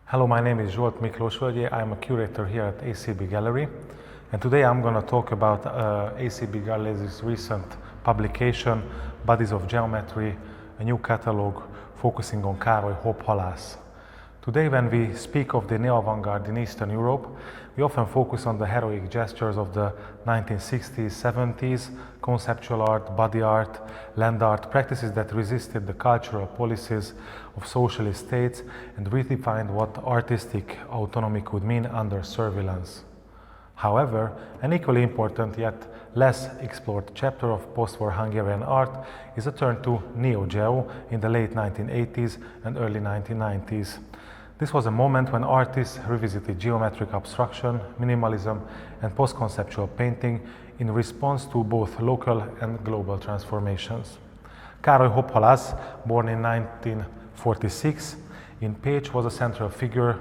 Hello, my name is Zsolt Miklósvölgyi. I'm a curator here at ACB Gallery, and today I'm going to talk about ACB Gallery's recent publication, Bodies of Geometry, a new catalogue focusing on Károly Hopp-Halász. Today, when we speak of the neo-avant-garde in Eastern Europe, we often focus on the heroic gestures of the 1960s, 70s, conceptual art, body art, land art, practices that resisted the cultural policies of socialist states and redefined what artistic autonomy could mean under surveillance. However, an equally important yet less explored chapter of post-war Hungarian art is a turn to Neo-Geo in the late 1980s and early 1990s. This was a moment when artists revisited geometric abstraction, minimalism, and post-conceptual painting in response to both local and global transformations. Károly Hopp-Halász, born in 1946 in Pécs, was a central figure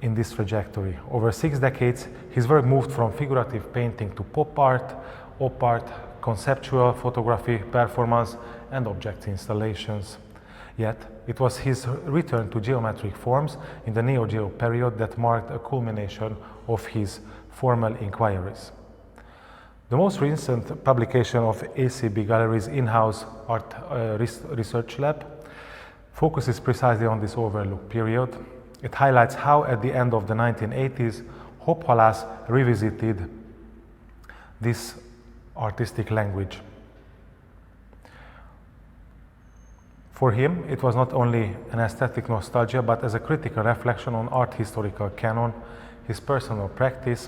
in this trajectory. Over 6 decades, his work moved from figurative painting to pop art, op art, conceptual photography, performance, and object installations. Yet, it was his return to geometric forms in the Neo-Geo period that marked a culmination of his formal inquiries. The most recent publication of ACB Gallery's in-house art ResearchLab focuses precisely on this overlooked period. It highlights how, at the end of the 1980s, Hopp-Halász revisited this artistic language. For him, it was not only an aesthetic nostalgia, but as a critical reflection on art historical canon, his personal practice,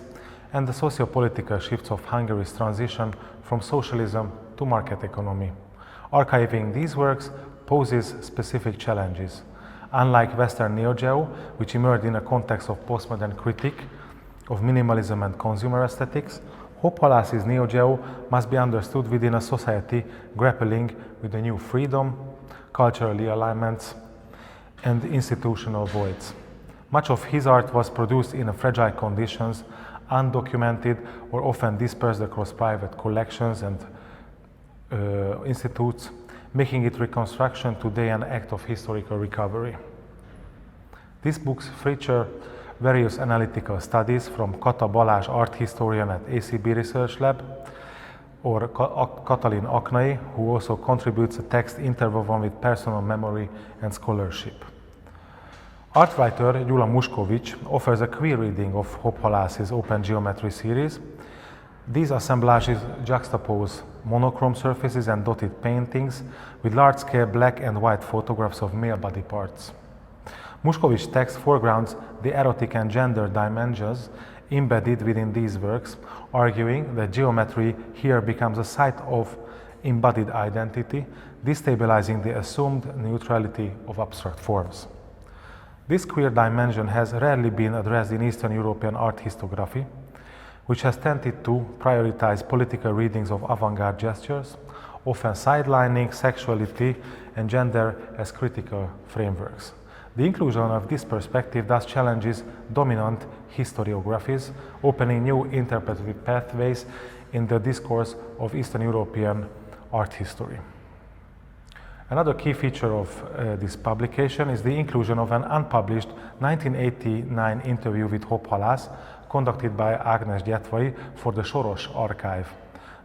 and the socio-political shifts of Hungary's transition from socialism to market economy. Archiving these works poses specific challenges. Unlike Western Neo-Geo, which emerged in a context of postmodern critique of minimalism and consumer aesthetics, Hopp-Halász's Neo-Geo must be understood within a society grappling with the new freedom, cultural alignments, and institutional voids. Much of his art was produced in fragile conditions, undocumented, or often dispersed across private collections and institutes, making its reconstruction today an act of historical recovery. These books feature various analytical studies from Kata Balázs, art historian at ACB ResearchLab, or Katalin Aknai, who also contributes a text interwoven with personal memory and scholarship. Art writer Gyula Muskovics offers a queer reading of Hopp-Halász's Open Geometry series. These assemblages juxtapose monochrome surfaces and dotted paintings with large-scale black and white photographs of male body parts. Muskovics' text foregrounds the erotic and gender dimensions embedded within these works, arguing that geometry here becomes a site of embodied identity, destabilizing the assumed neutrality of abstract forms. This queer dimension has rarely been addressed in Eastern European art historiography, which has tended to prioritize political readings of avant-garde gestures, often sidelining sexuality and gender as critical frameworks. The inclusion of this perspective thus challenges dominant historiographies, opening new interpretative pathways in the discourse of Eastern European art history. Another key feature of this publication is the inclusion of an unpublished 1989 interview with Hopp-Halász conducted by Ágnes Gyetvai for the Soros archive.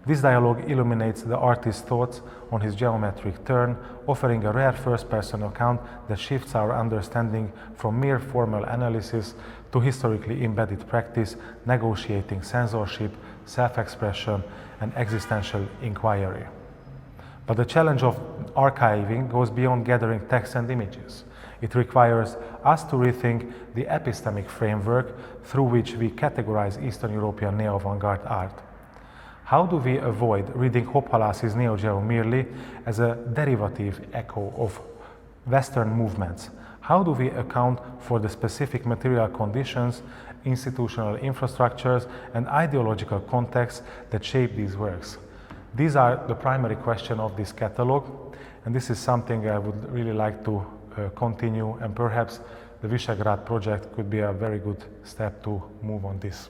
This dialogue illuminates the artist's thoughts on his geometric turn, offering a rare first-person account that shifts our understanding from mere formal analysis to historically embedded practice, negotiating censorship, self-expression, and existential inquiry. But the challenge of archiving goes beyond gathering text and images. It requires us to rethink the epistemic framework through which we categorize Eastern European neo-avant-garde art. How do we avoid reading Hopp-Halász's Neo-Geo merely as a derivative echo of Western movements? How do we account for the specific material conditions, institutional infrastructures, and ideological contexts that shape these works? These are the primary questions of this catalogue, and this is something I would really like to continue, and perhaps the Visegrad project could be a very good step to move on this.